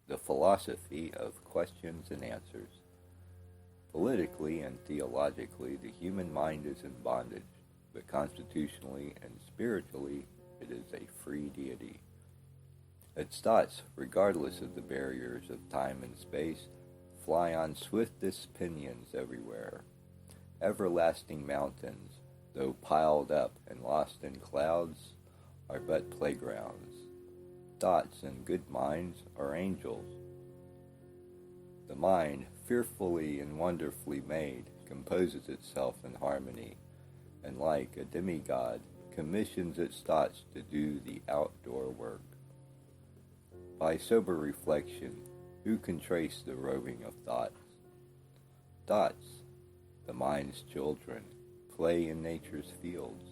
the philosophy of questions and answers. Politically and theologically, the human mind is in bondage, but constitutionally and spiritually, it is a free deity. Its thoughts, regardless of the barriers of time and space, fly on swiftest pinions everywhere. Everlasting mountains, though piled up and lost in clouds, are but playgrounds. Thoughts and good minds are angels. The mind, fearfully and wonderfully made, composes itself in harmony, and like a demigod, commissions its thoughts to do the outdoor work. By sober reflection, who can trace the roving of thoughts? Thoughts, the mind's children, play in nature's fields.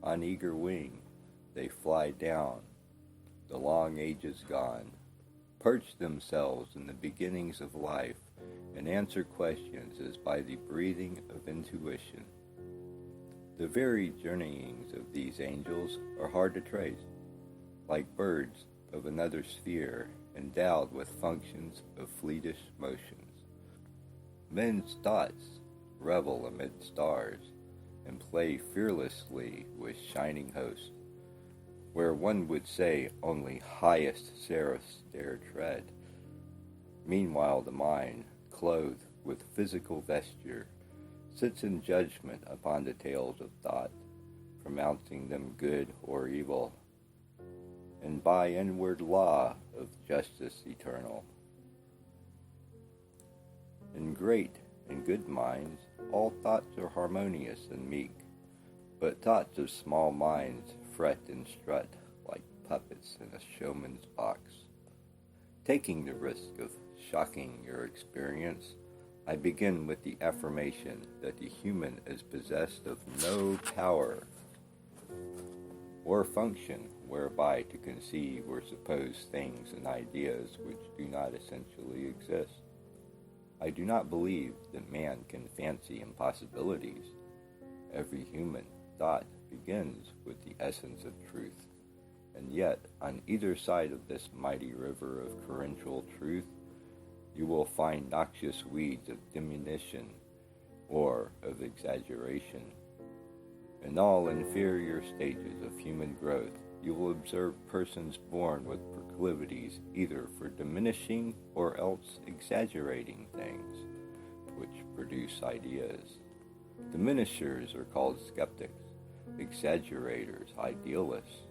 On eager wing, they fly down, the long ages gone, perch themselves in the beginnings of life, and answer questions as by the breathing of intuition. The very journeyings of these angels are hard to trace, like birds of another sphere, endowed with functions of fleetish motions. Men's thoughts revel amid stars, and play fearlessly with shining hosts, where one would say only highest seraphs dare tread. Meanwhile the mind, clothed with physical vesture, sits in judgment upon the tales of thought, pronouncing them good or evil, and by inward law of justice eternal. In great and good minds, all thoughts are harmonious and meek, but thoughts of small minds fret and strut like puppets in a showman's box. Taking the risk of shocking your experience, I begin with the affirmation that the human is possessed of no power or function whereby to conceive or suppose things and ideas which do not essentially exist. I do not believe that man can fancy impossibilities. Every human thought begins with the essence of truth, and yet on either side of this mighty river of torrential truth, you will find noxious weeds of diminution or of exaggeration. In all inferior stages of human growth, you will observe persons born with proclivities either for diminishing or else exaggerating things, which produce ideas. Diminishers are called skeptics, exaggerators idealists.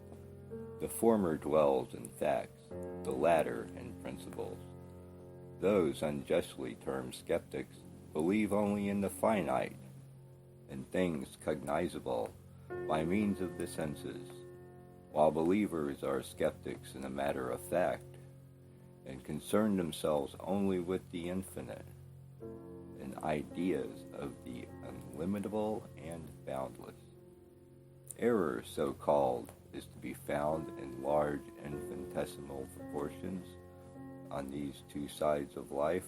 The former dwells in facts, the latter in principles. Those unjustly termed skeptics believe only in the finite, in things cognizable by means of the senses, while believers are skeptics in a matter of fact, and concern themselves only with the infinite, in ideas of the unlimitable and boundless. Error, so called, is to be found in large infinitesimal proportions. On these two sides of life,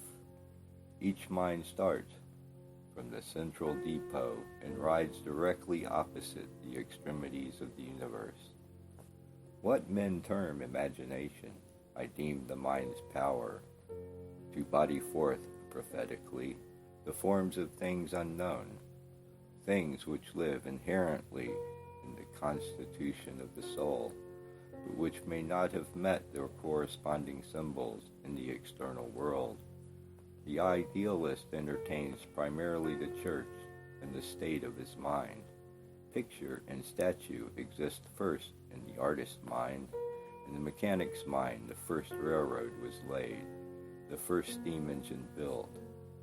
each mind starts from the central depot and rides directly opposite the extremities of the universe. What men term imagination, I deem the mind's power to body forth prophetically the forms of things unknown, things which live inherently in the constitution of the soul, but which may not have met their corresponding symbols in the external world. The idealist entertains primarily the church and the state of his mind. Picture and statue exist first in the artist's mind. In the mechanic's mind, the first railroad was laid, the first steam engine built.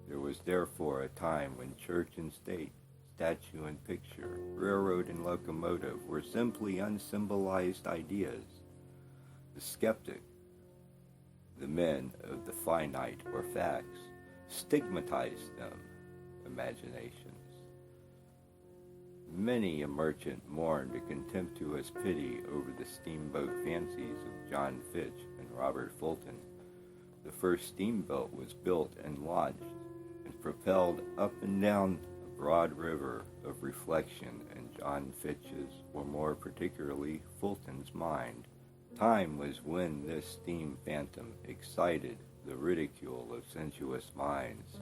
There was therefore a time when church and state, statue and picture, railroad and locomotive were simply unsymbolized ideas. The skeptic, the men of the finite or facts, stigmatized them, imaginations. Many a merchant mourned a contemptuous pity over the steamboat fancies of John Fitch and Robert Fulton. The first steamboat was built and launched and propelled up and down a broad river of reflection in John Fitch's, or more particularly Fulton's, mind. Time was when this steam phantom excited the ridicule of sensuous minds.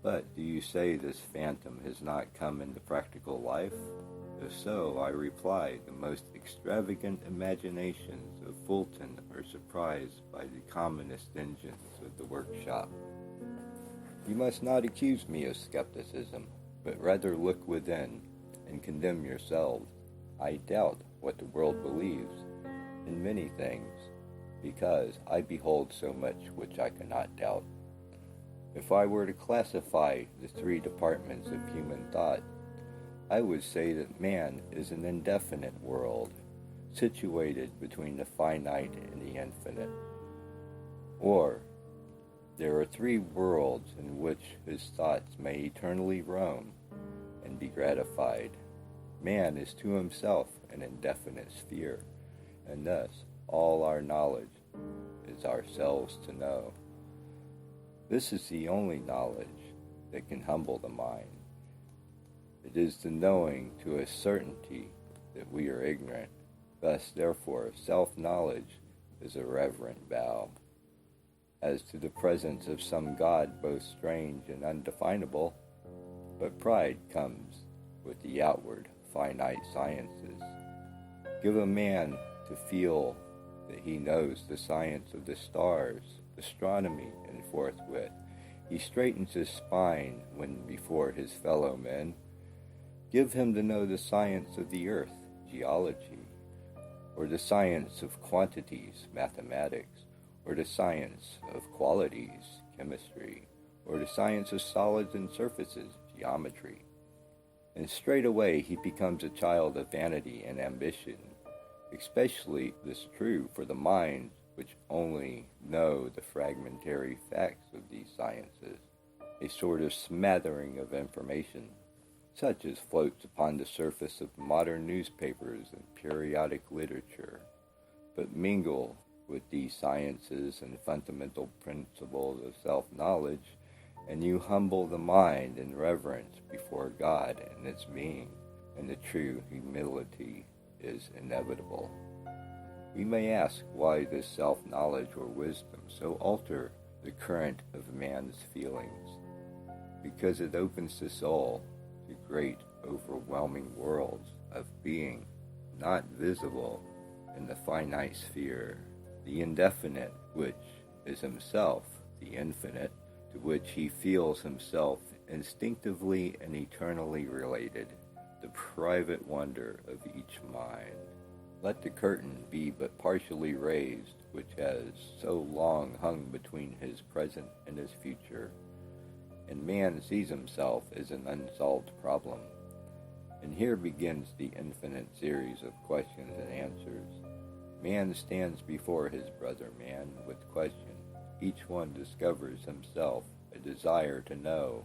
But do you say this phantom has not come into practical life? If so, I reply, the most extravagant imaginations of Fulton are surprised by the commonest engines of the workshop. You must not accuse me of skepticism, but rather look within and condemn yourselves. I doubt what the world believes in many things, because I behold so much which I cannot doubt. If I were to classify the three departments of human thought, I would say that man is an indefinite world, situated between the finite and the infinite. Or, there are three worlds in which his thoughts may eternally roam and be gratified. Man is to himself an indefinite sphere, and thus all our knowledge is ourselves to know. This is the only knowledge that can humble the mind. It is the knowing to a certainty that we are ignorant. Thus, therefore, self-knowledge is a reverent vow. As to the presence of some God both strange and undefinable, but pride comes with the outward, finite sciences. Give a man to feel that he knows the science of the stars, astronomy, and forthwith he straightens his spine when before his fellow men. Give him to know the science of the earth, geology, or the science of quantities, mathematics, or the science of qualities, chemistry, or the science of solids and surfaces, geometry. And straightway he becomes a child of vanity and ambition. Especially this true for the minds which only know the fragmentary facts of these sciences, a sort of smattering of information, such as floats upon the surface of modern newspapers and periodic literature, but mingle with these sciences and fundamental principles of self-knowledge, and you humble the mind in reverence before God and its being, and the true humility is inevitable. We may ask why this self-knowledge or wisdom so alter the current of man's feelings, because it opens the soul to great overwhelming worlds of being not visible in the finite sphere, the indefinite which is himself the infinite, to which he feels himself instinctively and eternally related, the private wonder of each mind. Let the curtain be but partially raised, which has so long hung between his present and his future, and man sees himself as an unsolved problem. And here begins the infinite series of questions and answers. Man stands before his brother man with question. Each one discovers himself a desire to know.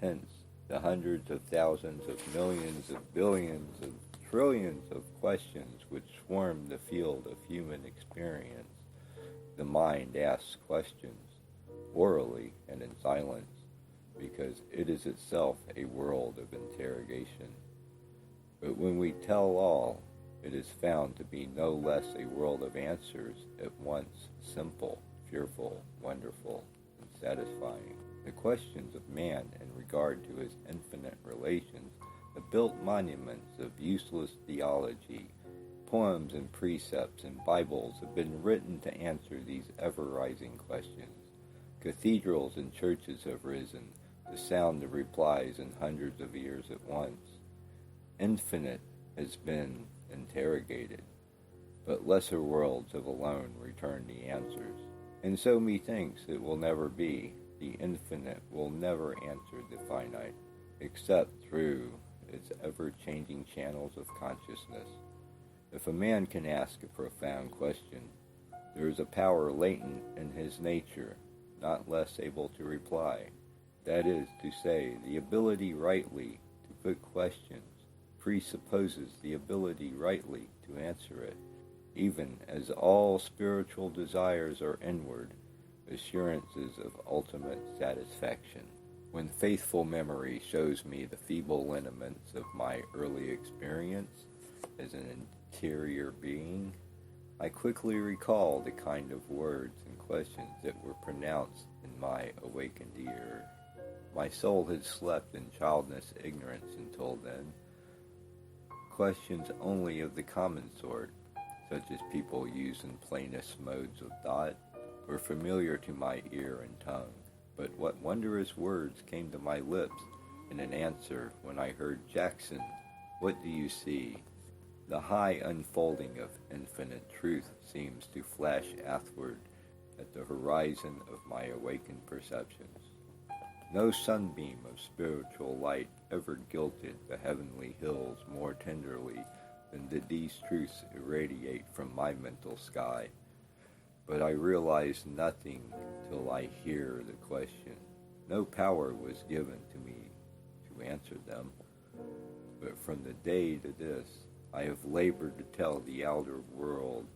Hence, the hundreds of thousands of millions of billions of trillions of questions which swarm the field of human experience. The mind asks questions, orally and in silence, because it is itself a world of interrogation. But when we tell all, it is found to be no less a world of answers, at once simple, fearful, wonderful, and satisfying. The questions of man in regard to his infinite relations have built monuments of useless theology. Poems and precepts and Bibles have been written to answer these ever-rising questions. Cathedrals and churches have risen to sound the replies in hundreds of ears at once. Infinite has been interrogated, but lesser worlds have alone returned the answers. And so methinks it will never be. The infinite will never answer the finite, except through its ever-changing channels of consciousness. If a man can ask a profound question, there is a power latent in his nature, not less able to reply. That is to say, the ability rightly to put questions presupposes the ability rightly to answer it, even as all spiritual desires are inward, assurances of ultimate satisfaction. When faithful memory shows me the feeble lineaments of my early experience as an interior being, I quickly recall the kind of words and questions that were pronounced in my awakened ear. My soul had slept in childless ignorance until then. Questions only of the common sort, such as people use in plainest modes of thought, were familiar to my ear and tongue. But what wondrous words came to my lips in an answer when I heard, "Jackson, what do you see?" The high unfolding of infinite truth seems to flash athwart at the horizon of my awakened perceptions. No sunbeam of spiritual light ever gilded the heavenly hills more tenderly than did these truths irradiate from my mental sky. But I realize nothing till I hear the question. No power was given to me to answer them. But from the day to this, I have labored to tell the outer world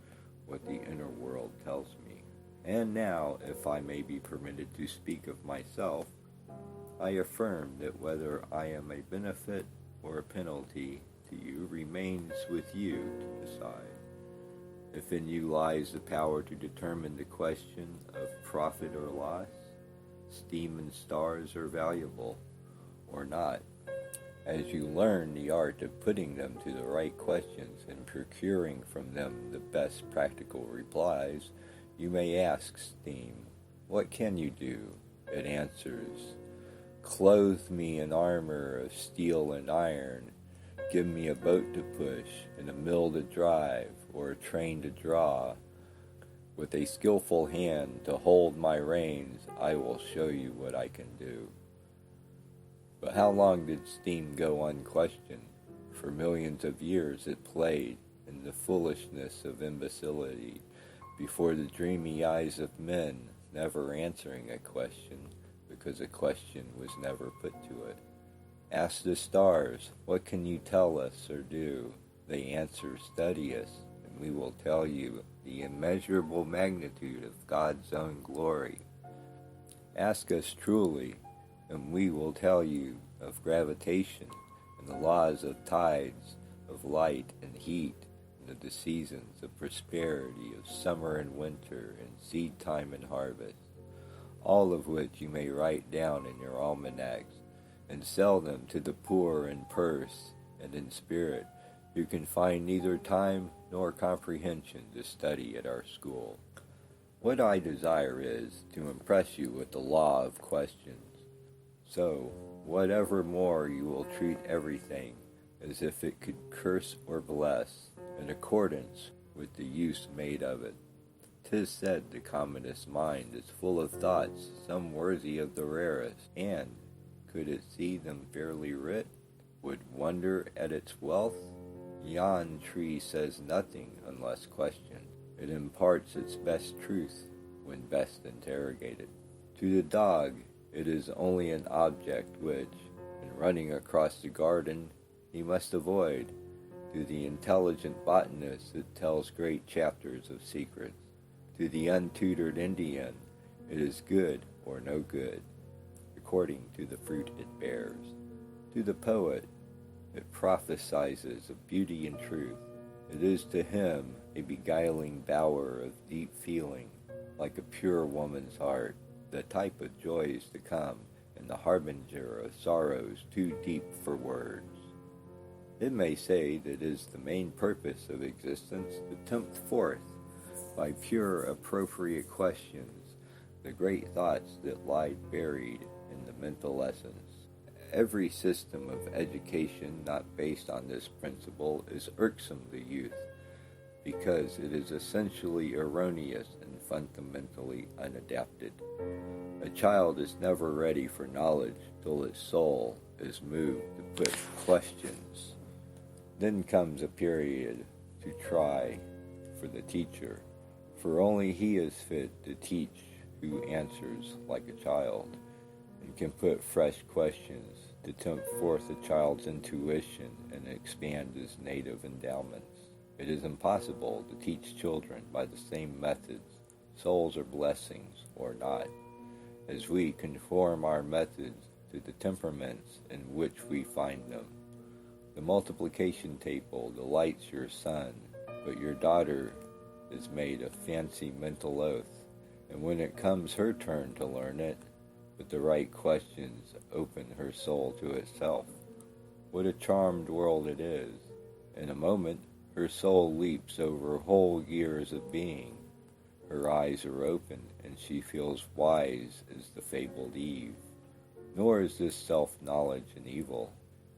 what the inner world tells me. And now, if I may be permitted to speak of myself, I affirm that whether I am a benefit or a penalty to you remains with you to decide. If in you lies the power to determine the question of profit or loss, steam and stars are valuable or not. As you learn the art of putting them to the right questions and procuring from them the best practical replies, you may ask steam, "What can you do?" It answers, "Clothe me in armor of steel and iron, give me a boat to push, and a mill to drive, or a train to draw. With a skillful hand to hold my reins, I will show you what I can do." But how long did steam go unquestioned? For millions of years it played in the foolishness of imbecility before the dreamy eyes of men, never answering a question because a question was never put to it. Ask the stars, "What can you tell us or do?" They answer, "Study us, and we will tell you the immeasurable magnitude of God's own glory. Ask us truly, and we will tell you of gravitation and the laws of tides, of light and heat, and of the seasons of prosperity, of summer and winter, and seed time and harvest, all of which you may write down in your almanacs, and sell them to the poor in purse and in spirit, who can find neither time nor comprehension to study at our school. What I desire is to impress you with the law of questions. So, whatever more you will treat everything as if it could curse or bless, in accordance with the use made of it. 'Tis said the commonest mind is full of thoughts, some worthy of the rarest, and, could it see them fairly writ, would wonder at its wealth. Yon tree says nothing unless questioned. It imparts its best truth when best interrogated. To the dog, it is only an object which, in running across the garden, he must avoid. To the intelligent botanist, it tells great chapters of secrets. To the untutored Indian, it is good or no good, according to the fruit it bears. To the poet, it prophesies of beauty and truth. It is to him a beguiling bower of deep feeling, like a pure woman's heart, the type of joys to come, and the harbinger of sorrows too deep for words. It may say that it is the main purpose of existence to tempt forth, by pure appropriate questions, the great thoughts that lie buried in the mental essence. Every system of education not based on this principle is irksome to youth, because it is essentially erroneous and fundamentally unadapted. A child is never ready for knowledge till its soul is moved to put questions. Then comes a period to try for the teacher, for only he is fit to teach who answers like a child, and can put fresh questions to tempt forth a child's intuition and expand his native endowments. It is impossible to teach children by the same methods, souls or blessings or not, as we conform our methods to the temperaments in which we find them. The multiplication table delights your son, but your daughter is made a fancy mental oath, and when it comes her turn to learn it, with the right questions open her soul to itself. What a charmed world it is. In a moment, her soul leaps over whole years of being. Her eyes are open, and she feels wise as the fabled Eve. Nor is this self-knowledge an evil.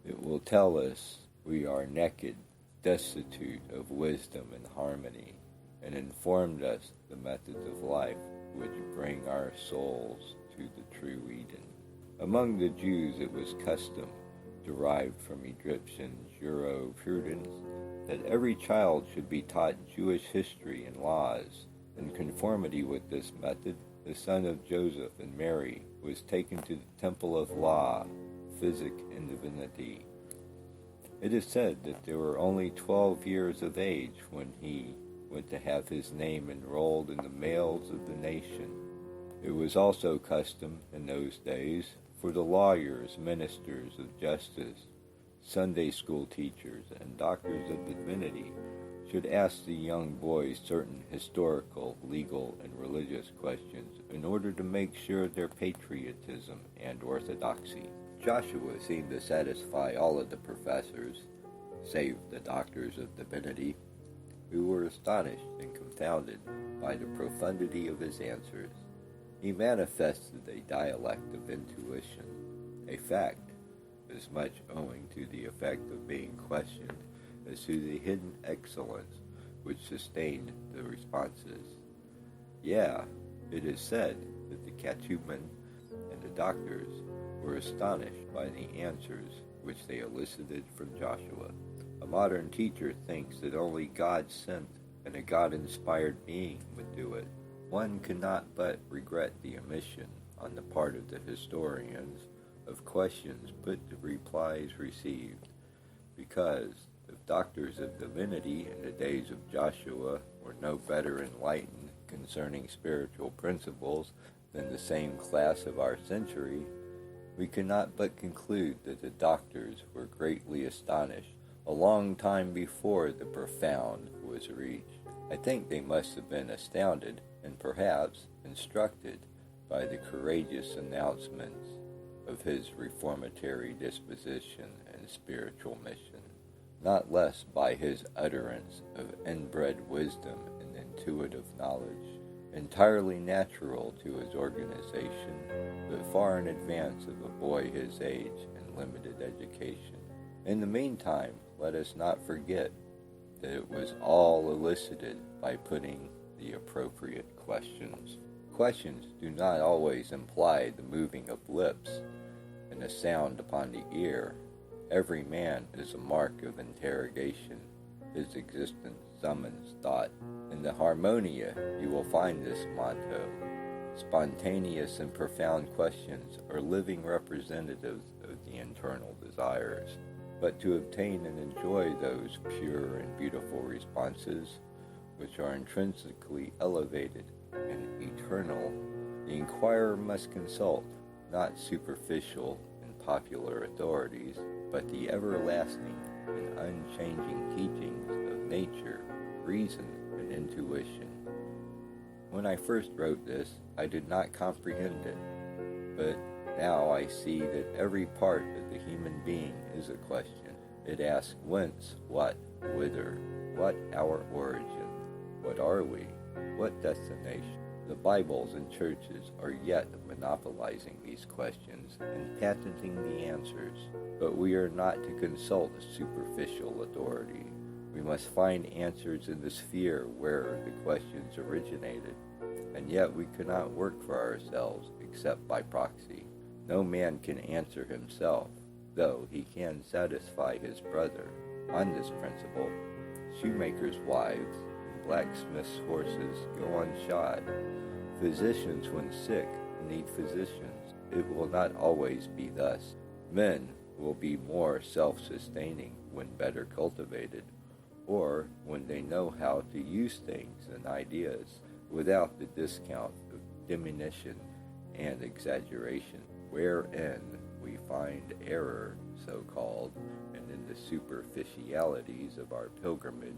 It will tell us we are naked, destitute of wisdom and harmony, and informed us the methods of life which bring our souls to the true Eden. Among the Jews it was custom, derived from Egyptian jurisprudence, that every child should be taught Jewish history and laws. In conformity with this method, the son of Joseph and Mary was taken to the temple of law, physic, and divinity. It is said that they were only 12 years of age when he went to have his name enrolled in the males of the nation. It was also custom in those days for the lawyers, ministers of justice, Sunday school teachers, and doctors of divinity should ask the young boys certain historical, legal, and religious questions in order to make sure of their patriotism and orthodoxy. Joshua seemed to satisfy all of the professors, save the doctors of divinity, who were astonished and confounded by the profundity of his answers. He manifested a dialect of intuition, a fact as much owing to the effect of being questioned as to the hidden excellence which sustained the responses. Yeah, it is said that the catechumen and the doctors were astonished by the answers which they elicited from Joshua. A modern teacher thinks that only God sent and a God-inspired being would do it. One cannot but regret the omission on the part of the historians of questions put to replies received, because if doctors of divinity in the days of Joshua were no better enlightened concerning spiritual principles than the same class of our century, we cannot but conclude that the doctors were greatly astonished a long time before the profound was reached. I think they must have been astounded and perhaps instructed by the courageous announcements of his reformatory disposition and spiritual mission, not less by his utterance of inbred wisdom and intuitive knowledge, entirely natural to his organization, but far in advance of a boy his age and limited education. In the meantime, let us not forget that it was all elicited by putting the appropriate questions. Questions do not always imply the moving of lips and a sound upon the ear. Every man is a mark of interrogation. His existence summons thought. In the Harmonia you will find this motto. Spontaneous and profound questions are living representatives of the internal desires. But to obtain and enjoy those pure and beautiful responses, which are intrinsically elevated and eternal, the inquirer must consult not superficial and popular authorities, but the everlasting and unchanging teachings of nature, reason, and intuition. When I first wrote this, I did not comprehend it, but now I see that every part of the human being is a question. It asks whence, what, whither, what our origin, what are we, what destination. The Bibles and churches are yet monopolizing these questions and patenting the answers, but we are not to consult a superficial authority. We must find answers in the sphere where the questions originated, and yet we cannot work for ourselves except by proxy. No man can answer himself, though he can satisfy his brother. On this principle, shoemakers' wives and blacksmiths' horses go unshod. Physicians, when sick, need physicians. It will not always be thus. Men will be more self-sustaining when better cultivated, or when they know how to use things and ideas without the discount of diminution and exaggeration, wherein we find error, so-called, and in the superficialities of our pilgrimage,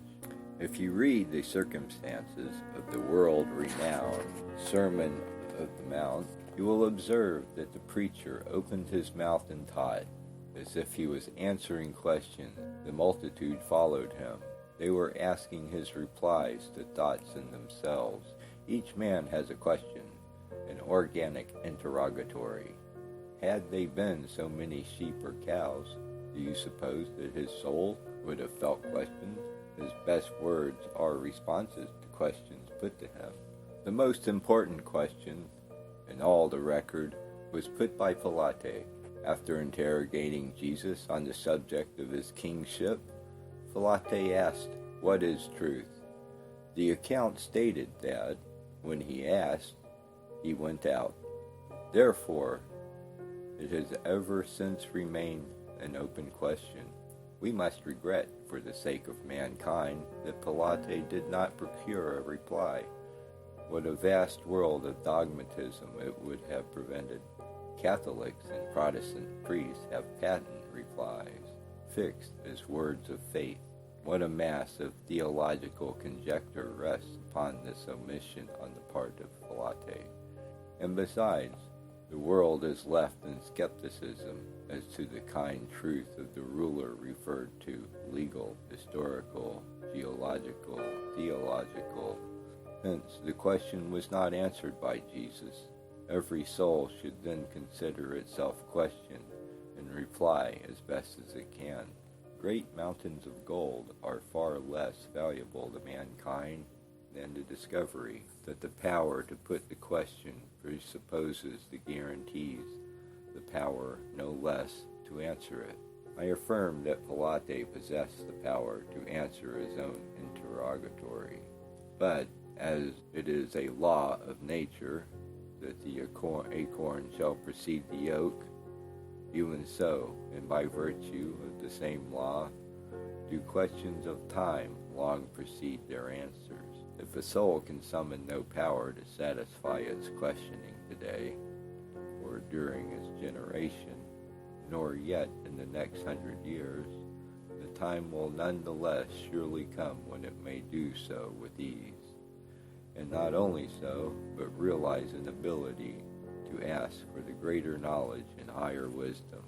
If you read the circumstances of the world-renowned Sermon of the Mount, you will observe that the preacher opened his mouth and taught. As if he was answering questions, the multitude followed him. They were asking his replies to thoughts in themselves. Each man has a question, an organic interrogatory. Had they been so many sheep or cows, do you suppose that his soul would have felt questions? His best words are responses to questions put to him. The most important question in all the record was put by Pilate. After interrogating Jesus on the subject of his kingship, Pilate asked, "What is truth?" The account stated that, when he asked, he went out. Therefore, it has ever since remained an open question. We must regret, for the sake of mankind, that Pilate did not procure a reply. What a vast world of dogmatism it would have prevented. Catholics and Protestant priests have patent replies, fixed as words of faith. What a mass of theological conjecture rests upon this omission on the part of Pilate. And besides, the world is left in skepticism as to the kind truth of the ruler referred to: legal, historical, geological, theological. Hence, the question was not answered by Jesus. Every soul should then consider itself questioned and reply as best as it can. Great mountains of gold are far less valuable to mankind than the discovery that the power to put the question presupposes the guarantees, the power no less to answer it. I affirm that Pilate possessed the power to answer his own interrogatory. But, as it is a law of nature that the acorn shall precede the oak, even so, and by virtue of the same law, do questions of time long precede their answers. If a soul can summon no power to satisfy its questioning today, or during its generation, nor yet in the next 100 years, the time will nonetheless surely come when it may do so with ease. And not only so, but realize an ability to ask for the greater knowledge and higher wisdom,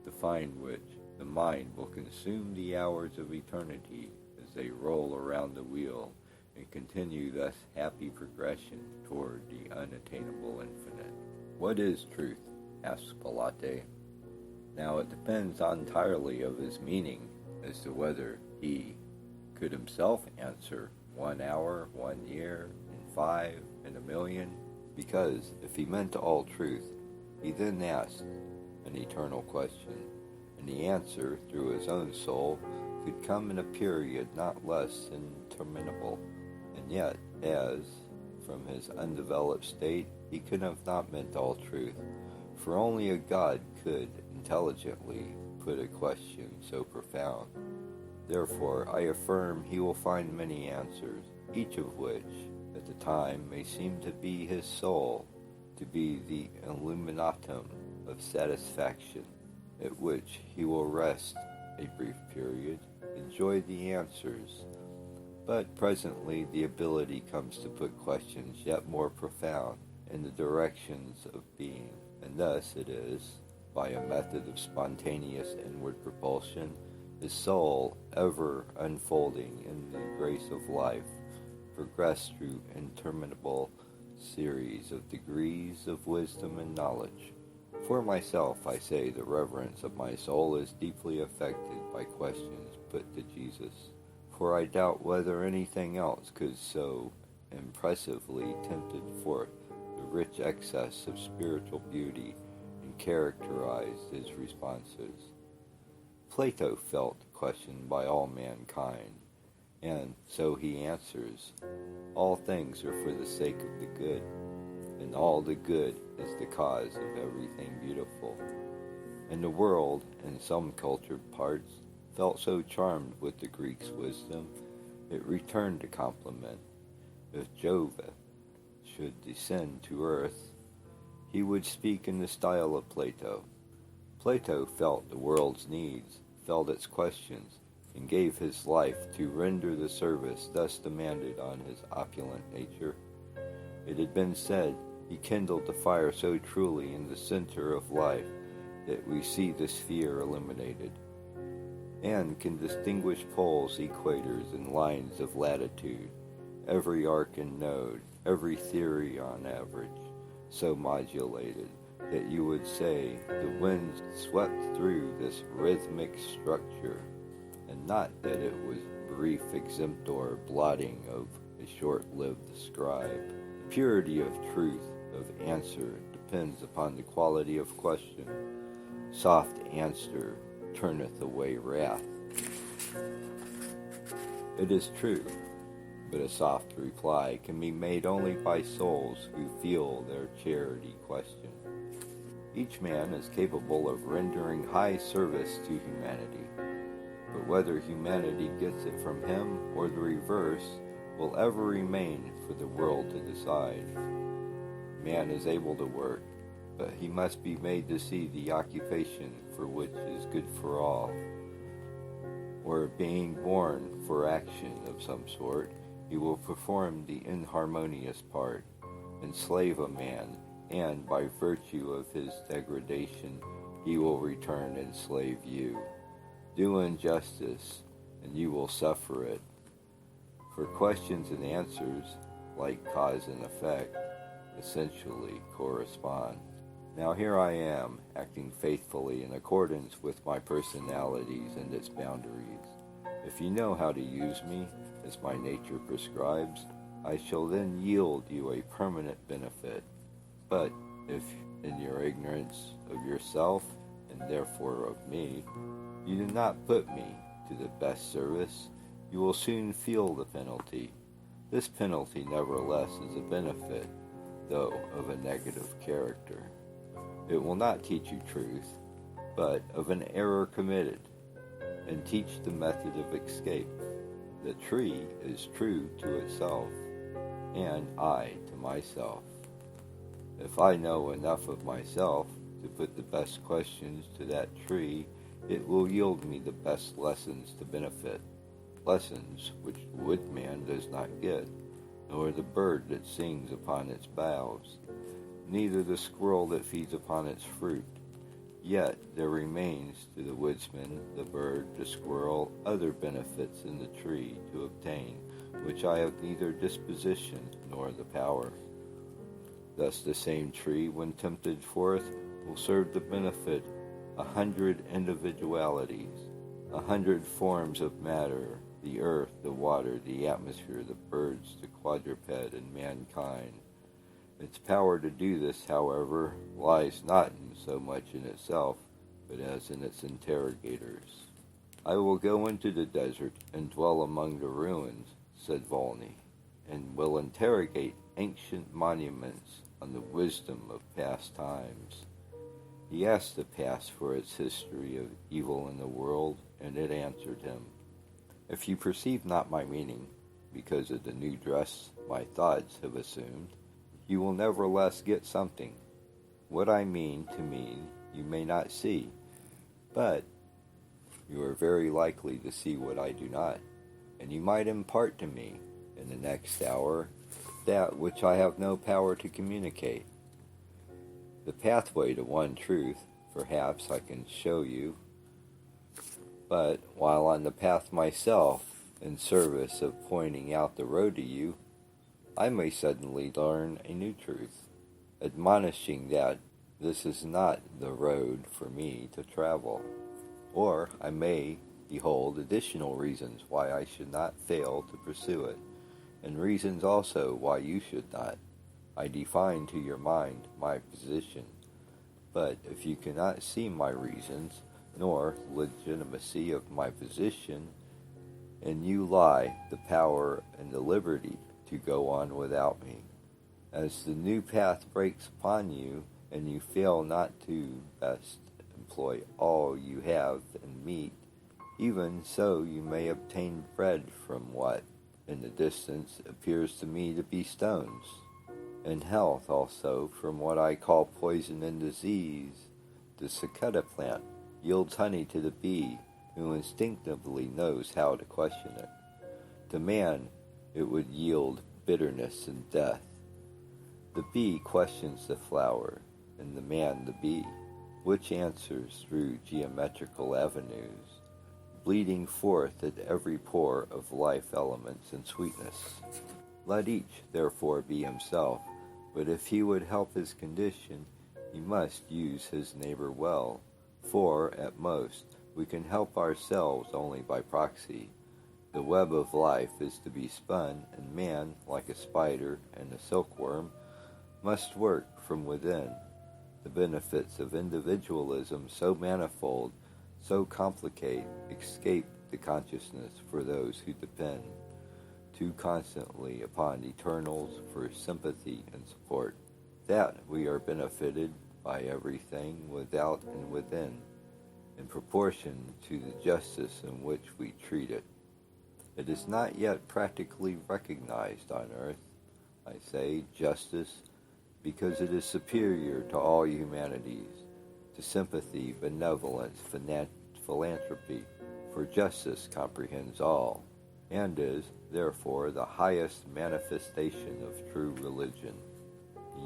to find which the mind will consume the hours of eternity as they roll around the wheel and continue thus happy progression toward the unattainable infinite. What is truth? Asks Pilate. Now it depends entirely of his meaning as to whether he could himself answer 1 hour, 1 year, and 5, and 1,000,000, because if he meant all truth, he then asked an eternal question, and the answer, through his own soul, could come in a period not less interminable. And yet, as, from his undeveloped state, he could have not meant all truth, for only a God could intelligently put a question so profound. Therefore, I affirm he will find many answers, each of which, at the time, may seem to be his soul, to be the illuminatum of satisfaction, at which he will rest a brief period, enjoy the answers. But presently the ability comes to put questions yet more profound in the directions of being, and thus it is, by a method of spontaneous inward propulsion, his soul, ever unfolding in the grace of life, progressed through interminable series of degrees of wisdom and knowledge. For myself, I say the reverence of my soul is deeply affected by questions put to Jesus, for I doubt whether anything else could so impressively tempted forth the rich excess of spiritual beauty and characterized his responses. Plato felt questioned by all mankind, and so he answers, all things are for the sake of the good, and all the good is the cause of everything beautiful. And the world, in some cultured parts, felt so charmed with the Greek's wisdom, it returned the compliment. If Jove should descend to earth, he would speak in the style of Plato. Plato felt the world's needs, felt its questions, and gave his life to render the service thus demanded on his opulent nature. It had been said, he kindled the fire so truly in the center of life that we see the sphere illuminated, and can distinguish poles, equators, and lines of latitude, every arc and node, every theory on average, so modulated that you would say the winds swept through this rhythmic structure, and not that it was brief exemplar blotting of a short-lived scribe. The purity of truth, of answer, depends upon the quality of question. Soft answer turneth away wrath. It is true, but a soft reply can be made only by souls who feel their charity question. Each man is capable of rendering high service to humanity, but whether humanity gets it from him or the reverse will ever remain for the world to decide. Man is able to work, but he must be made to see the occupation for which is good for all, or being born for action of some sort, he will perform the inharmonious part, enslave a man, and by virtue of his degradation, he will return and enslave you. Do injustice, and you will suffer it. For questions and answers, like cause and effect, essentially correspond. Now here I am, acting faithfully in accordance with my personalities and its boundaries. If you know how to use me, as my nature prescribes, I shall then yield you a permanent benefit. But if, in your ignorance of yourself, and therefore of me, you do not put me to the best service, you will soon feel the penalty. This penalty, nevertheless, is a benefit, though of a negative character. It will not teach you truth, but of an error committed, and teach the method of escape. The tree is true to itself, and I to myself. If I know enough of myself to put the best questions to that tree, it will yield me the best lessons to benefit, lessons which the woodman does not get, nor the bird that sings upon its boughs, neither the squirrel that feeds upon its fruit. Yet there remains to the woodsman, the bird, the squirrel, other benefits in the tree to obtain, which I have neither disposition nor the power. Thus the same tree, when tempted forth, will serve the benefit 100 individualities, 100 forms of matter, the earth, the water, the atmosphere, the birds, the quadruped, and mankind. Its power to do this, however, lies not in so much in itself, but as in its interrogators. I will go into the desert and dwell among the ruins, said Volney, and will interrogate ancient monuments on the wisdom of past times. He asked the past for its history of evil in the world, and it answered him. If you perceive not my meaning, because of the new dress my thoughts have assumed, you will nevertheless get something. What I mean to mean you may not see, but you are very likely to see what I do not, and you might impart to me, in the next hour, that which I have no power to communicate. The pathway to one truth, perhaps I can show you, but while on the path myself, in service of pointing out the road to you, I may suddenly learn a new truth, admonishing that this is not the road for me to travel. Or I may behold additional reasons why I should not fail to pursue it, and reasons also why you should not. I define to your mind my position, but if you cannot see my reasons, nor legitimacy of my position, in you lie the power and the liberty to go on without me. As the new path breaks upon you, and you fail not to best employ all you have and meet, even so you may obtain bread from what, in the distance, appears to me to be stones, and health also from what I call poison and disease. The cicada plant yields honey to the bee, who instinctively knows how to question it. To man, it would yield bitterness and death. The bee questions the flower, and the man the bee, which answers through geometrical avenues, bleeding forth at every pore of life elements and sweetness. Let each, therefore, be himself, but if he would help his condition, he must use his neighbor well, for, at most, we can help ourselves only by proxy. The web of life is to be spun, and man, like a spider and a silkworm, must work from within. The benefits of individualism, so manifold, so complicate, escape the consciousness for those who depend too constantly upon eternals for sympathy and support. That we are benefited by everything without and within, in proportion to the justice in which we treat it. It is not yet practically recognized on earth. I say justice because it is superior to all humanities, to sympathy, benevolence, philanthropy, for justice comprehends all, and is, therefore, the highest manifestation of true religion.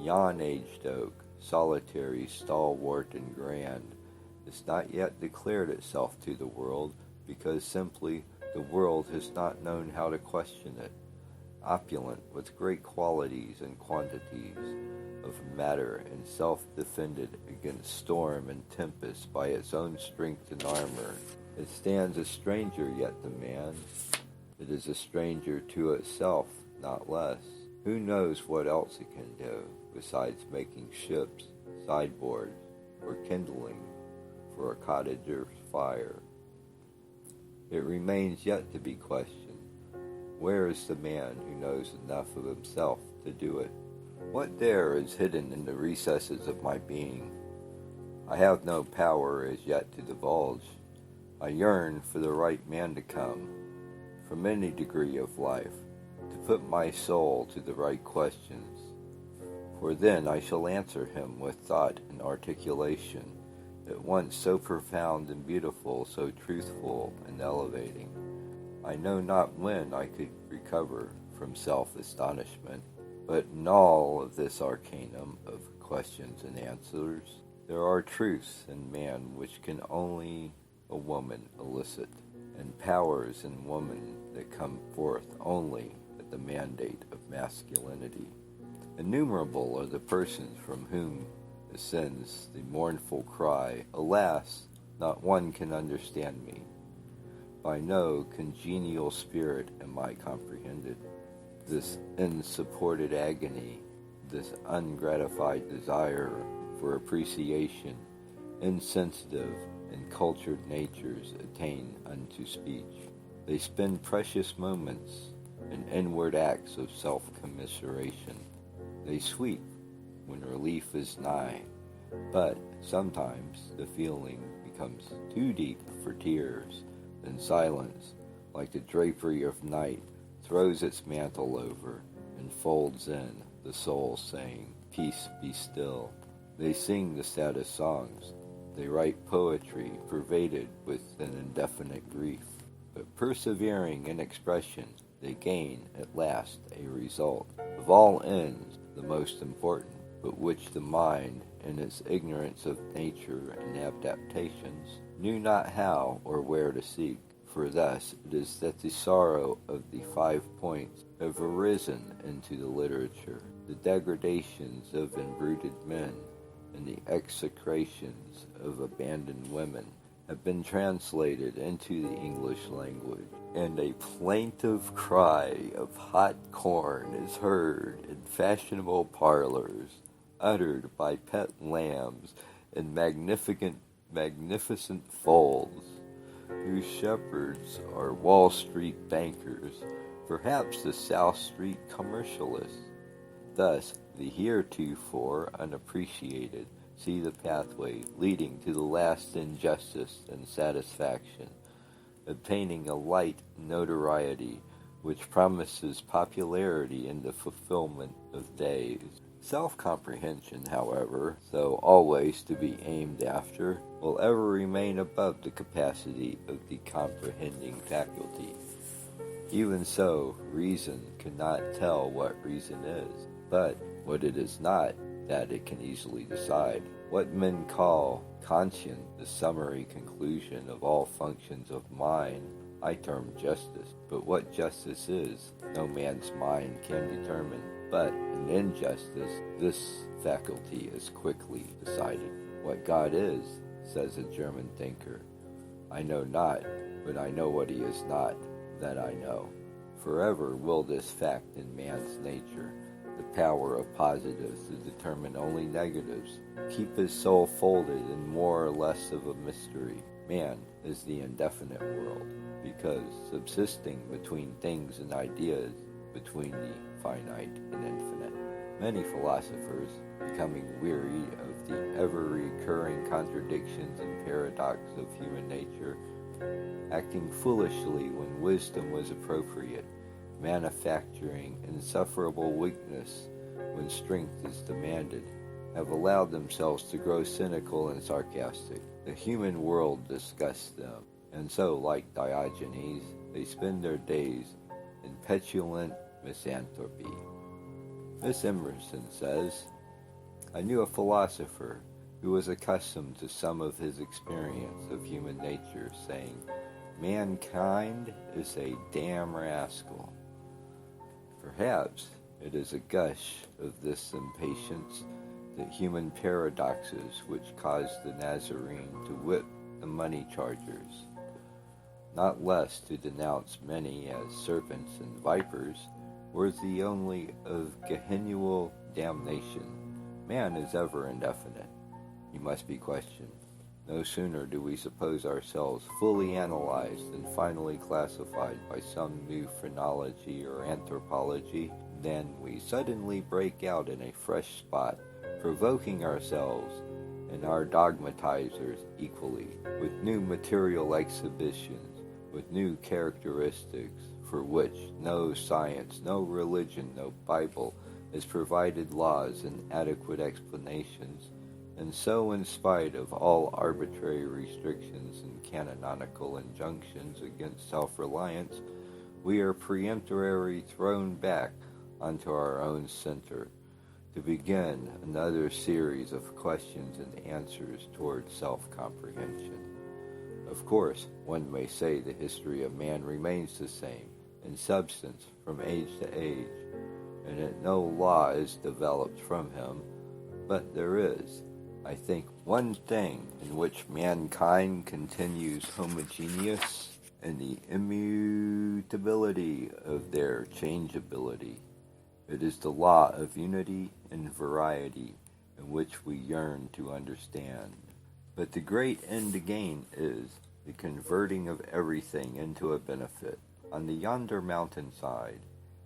Yon-aged oak, solitary, stalwart, and grand, has not yet declared itself to the world, because simply the world has not known how to question it. Opulent with great qualities and quantities of matter, and self-defended against storm and tempest by its own strength and armor, it stands a stranger yet to man. It is a stranger to itself, not less. Who knows what else it can do, besides making ships, sideboards, or kindling for a cottager's fire? It remains yet to be questioned. Where is the man who knows enough of himself to do it? What there is hidden in the recesses of my being, I have no power as yet to divulge. I yearn for the right man to come, from any degree of life, to put my soul to the right questions, for then I shall answer him with thought and articulation, at once so profound and beautiful, so truthful and elevating. I know not when I could recover from self-astonishment, but in all of this arcanum of questions and answers, there are truths in man which can only a woman elicit, and powers in woman that come forth only at the mandate of masculinity. Innumerable are the persons from whom ascends the mournful cry, "Alas, not one can understand me." By no congenial spirit am I comprehended. This unsupported agony, this ungratified desire for appreciation, insensitive and cultured natures attain unto speech. They spend precious moments in inward acts of self-commiseration. They sweep when relief is nigh, but sometimes the feeling becomes too deep for tears, then silence, like the drapery of night, throws its mantle over and folds in the soul, saying, "Peace, be still." They sing the saddest songs. They write poetry pervaded with an indefinite grief. But persevering in expression, they gain at last a result. Of all ends, the most important, but which the mind, in its ignorance of nature and adaptations, knew not how or where to seek. For thus it is that the sorrow of the 5 points have arisen into the literature, the degradations of imbruted men, and the execrations of abandoned women have been translated into the English language, and a plaintive cry of hot corn is heard in fashionable parlors, uttered by pet lambs in magnificent foals, whose shepherds are Wall Street bankers, perhaps the South Street commercialists. Thus, the heretofore unappreciated see the pathway leading to the last injustice and satisfaction, obtaining a light notoriety which promises popularity in the fulfillment of days. Self-comprehension, however, though always to be aimed after, will ever remain above the capacity of the comprehending faculty. Even so, reason cannot tell what reason is, but what it is not, that it can easily decide. What men call conscience, the summary conclusion of all functions of mind, I term justice. But what justice is, no man's mind can determine. But in injustice, this faculty is quickly decided. What God is, says a German thinker, I know not, but I know what he is not, that I know. Forever will this fact in man's nature, the power of positives to determine only negatives, keep his soul folded in more or less of a mystery. Man is the indefinite world, because subsisting between things and ideas, between the finite and infinite. Many philosophers, becoming weary of the ever-recurring contradictions and paradox of human nature, acting foolishly when wisdom was appropriate, manufacturing insufferable weakness when strength is demanded, have allowed themselves to grow cynical and sarcastic. The human world disgusts them, and so, like Diogenes, they spend their days in petulant misanthropy. Miss Emerson says, I knew a philosopher who was accustomed to some of his experience of human nature, saying, mankind is a damn rascal. Perhaps it is a gush of this impatience, the human paradoxes which caused the Nazarene to whip the money chargers, not less to denounce many as serpents and vipers, worthy only of gehennual damnation. Man is ever indefinite. He must be questioned. No sooner do we suppose ourselves fully analyzed and finally classified by some new phrenology or anthropology, than we suddenly break out in a fresh spot, provoking ourselves and our dogmatizers equally, with new material exhibitions, with new characteristics for which no science, no religion, no Bible has provided laws and adequate explanations, and so in spite of all arbitrary restrictions and canonical injunctions against self-reliance, we are peremptorily thrown back onto our own center to begin another series of questions and answers toward self-comprehension. Of course, one may say the history of man remains the same in substance from age to age, and that no law is developed from him, but there is, I think, one thing in which mankind continues homogeneous, and the immutability of their changeability. It is the law of unity and variety in which we yearn to understand. But the great end to gain is the converting of everything into a benefit. On the yonder mountainside,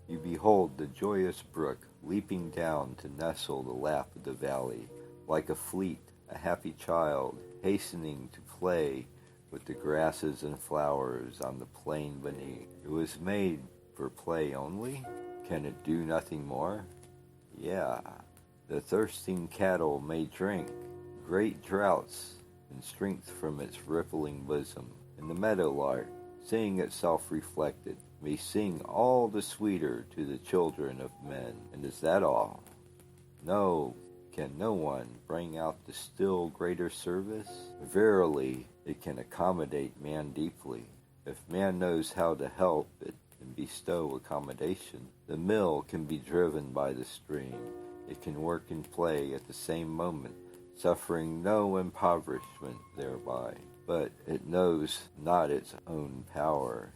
you behold the joyous brook leaping down to nestle the lap of the valley, like a fleet, a happy child, hastening to play with the grasses and flowers on the plain beneath. It was made for play only? Can it do nothing more? Yeah. The thirsting cattle may drink great draughts and strength from its rippling bosom, and the meadowlark, seeing itself reflected, may sing all the sweeter to the children of men. And is that all? No, can no one bring out the still greater service? Verily, it can accommodate man deeply. If man knows how to help it and bestow accommodation, the mill can be driven by the stream. It can work and play at the same moment, suffering no impoverishment thereby. But it knows not its own power.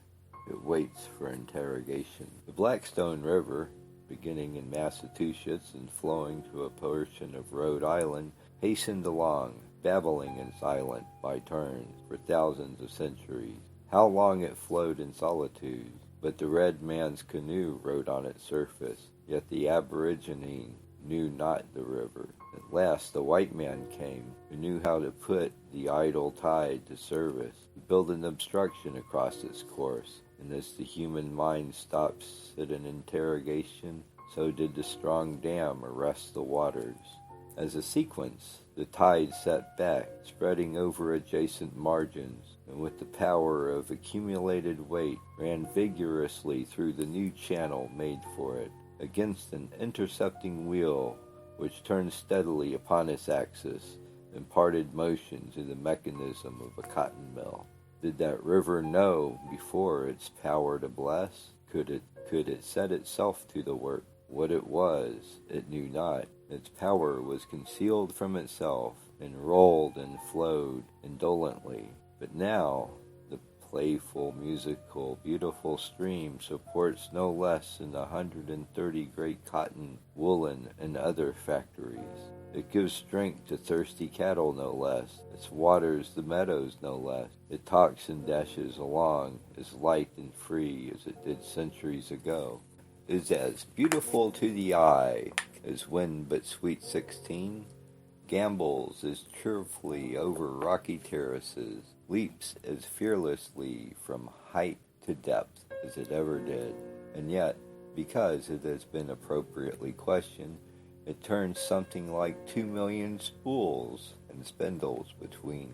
It waits for interrogation. The Blackstone River, beginning in Massachusetts and flowing to a portion of Rhode Island, hastened along, babbling and silent by turns for thousands of centuries. How long it flowed in solitude, but the red man's canoe rode on its surface, yet the aborigine knew not the river. At last the white man came, who knew how to put the idle tide to service, to build an obstruction across its course, and as the human mind stops at an interrogation, so did the strong dam arrest the waters. As a sequence, the tide set back, spreading over adjacent margins, and with the power of accumulated weight, ran vigorously through the new channel made for it, against an intercepting wheel which turned steadily upon its axis, imparted motion to the mechanism of a cotton mill. Did that river know before its power to bless? Could it set itself to the work? What it was, it knew not. Its power was concealed from itself, and rolled and flowed indolently. But now, the playful, musical, beautiful stream supports no less than 130 great cotton, woolen, and other factories. It gives strength to thirsty cattle no less. It waters the meadows no less. It talks and dashes along as light and free as it did centuries ago. Is as beautiful to the eye as when but sweet 16, gambols as cheerfully over rocky terraces, leaps as fearlessly from height to depth as it ever did. And yet, because it has been appropriately questioned, it turns something like 2 million spools and spindles between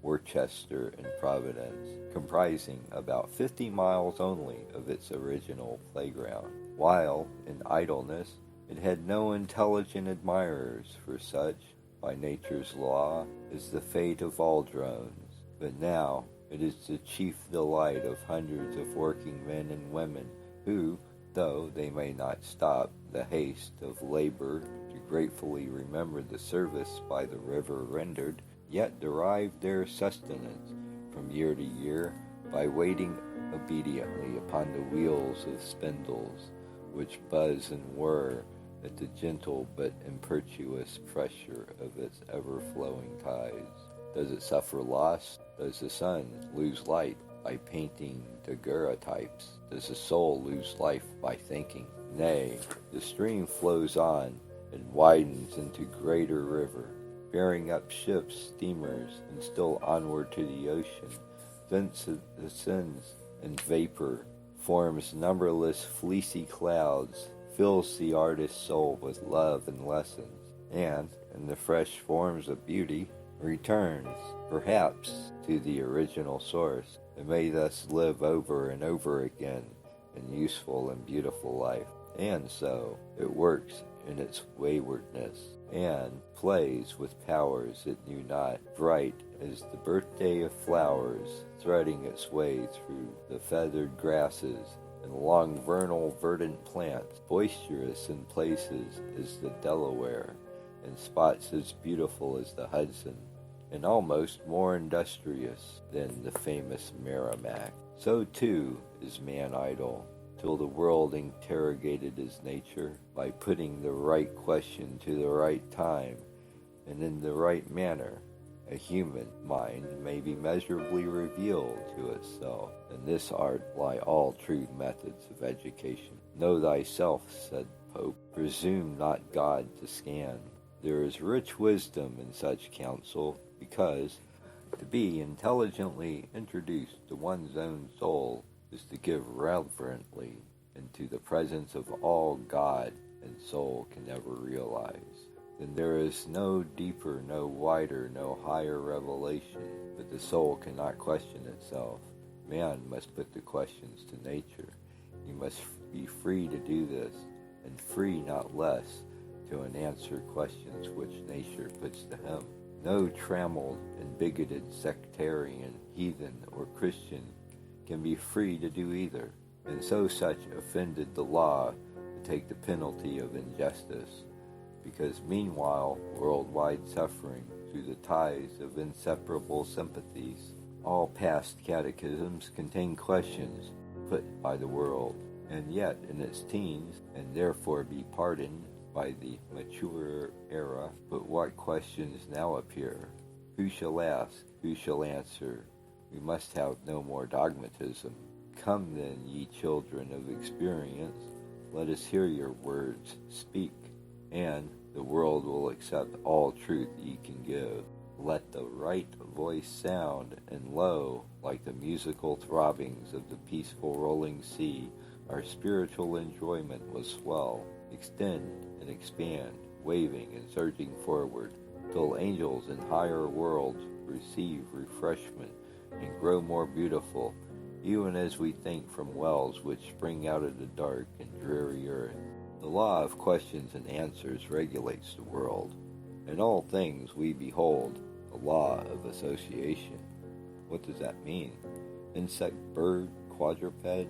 Worcester and Providence, comprising about 50 miles only of its original playground, while, in idleness, it had no intelligent admirers, for such, by nature's law, is the fate of all drones. But now it is the chief delight of hundreds of working men and women who, though they may not stop the haste of labor to gratefully remember the service by the river rendered, yet derive their sustenance from year to year by waiting obediently upon the wheels of spindles, which buzz and whir at the gentle but impetuous pressure of its ever-flowing tides. Does it suffer loss? Does the sun lose light by painting daguerreotypes? Does the soul lose life by thinking? Nay, the stream flows on and widens into greater river, bearing up ships, steamers, and still onward to the ocean. Thence it ascends, and vapor forms numberless fleecy clouds, fills the artist's soul with love and lessons, and, in the fresh forms of beauty, returns, perhaps, to the original source, and may thus live over and over again in useful and beautiful life. And so it works in its waywardness, and plays with powers it knew not, bright as the birthday of flowers, threading its way through the feathered grasses and along vernal verdant plants, boisterous in places as the Delaware, in spots as beautiful as the Hudson, and almost more industrious than the famous Merrimack. So too is man idle, till the world interrogated his nature by putting the right question to the right time and in the right manner. A human mind may be measurably revealed to itself. In this art lie all true methods of education. Know thyself, said Pope, presume not God to scan. There is rich wisdom in such counsel, because to be intelligently introduced to one's own soul is to give reverently into the presence of all God and soul can ever realize. Then there is no deeper, no wider, no higher revelation, but the soul cannot question itself. Man must put the questions to nature. He must be free to do this, and free not less to answer questions which nature puts to him. No trammeled and bigoted sectarian, heathen, or Christian can be free to do either, and so such offended the law to take the penalty of injustice, because meanwhile worldwide suffering through the ties of inseparable sympathies. All past catechisms contain questions put by the world, and yet in its teens, and therefore be pardoned by the maturer era. But what questions now appear? Who shall ask? Who shall answer? We must have no more dogmatism. Come then, ye children of experience, let us hear your words. Speak, and the world will accept all truth ye can give. Let the right voice sound, and lo, like the musical throbbings of the peaceful rolling sea, our spiritual enjoyment will swell. extend and expand, waving and surging forward, till angels in higher worlds receive refreshment and grow more beautiful, even as we think from wells which spring out of the dark and dreary earth. The law of questions and answers regulates the world. In all things we behold the law of association. What does that mean? Insect, bird, quadruped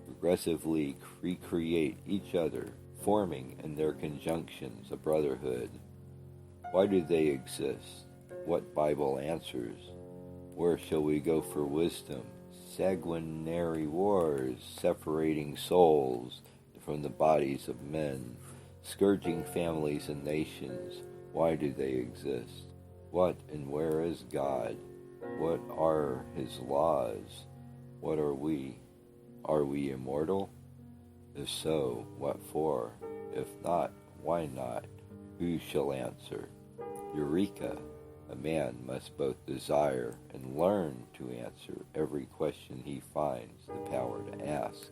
progressively recreate each other, forming in their conjunctions a brotherhood. Why do they exist? What Bible answers? Where shall we go for wisdom? Sanguinary wars, separating souls from the bodies of men, scourging families and nations. Why do they exist? What and where is God? What are his laws? What are we? Are we immortal? If so, what for? If not, why not? Who shall answer? Eureka! A man must both desire and learn to answer every question he finds the power to ask.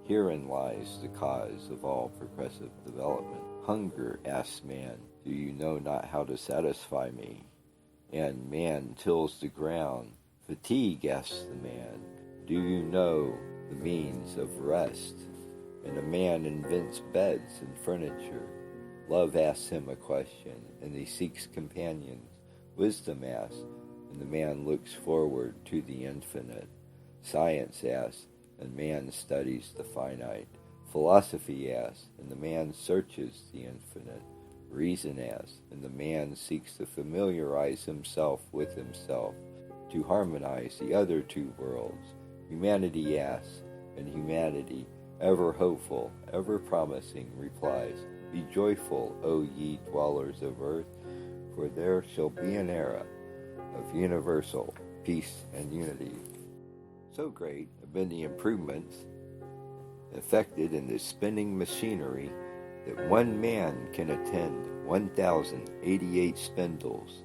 Herein lies the cause of all progressive development. Hunger, asks man, do you know not how to satisfy me? And man tills the ground. Fatigue, asks the man, do you know the means of rest? And a man invents beds and furniture. Love asks him a question, and he seeks companions. Wisdom asks, and the man looks forward to the infinite. Science asks, and man studies the finite. Philosophy asks, and the man searches the infinite. Reason asks, and the man seeks to familiarize himself with himself, to harmonize the other two worlds. Humanity asks, and humanity, ever hopeful, ever promising, replies, be joyful, O ye dwellers of earth, for there shall be an era of universal peace and unity. So great have been the improvements effected in the spinning machinery that one man can attend 1,088 spindles,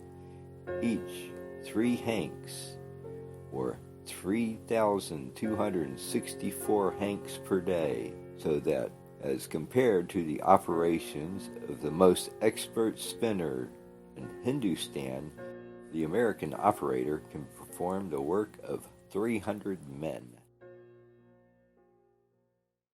each 3 hanks, or 3,264 hanks per day, so that, as compared to the operations of the most expert spinner in Hindustan, the American operator can perform the work of 300 men.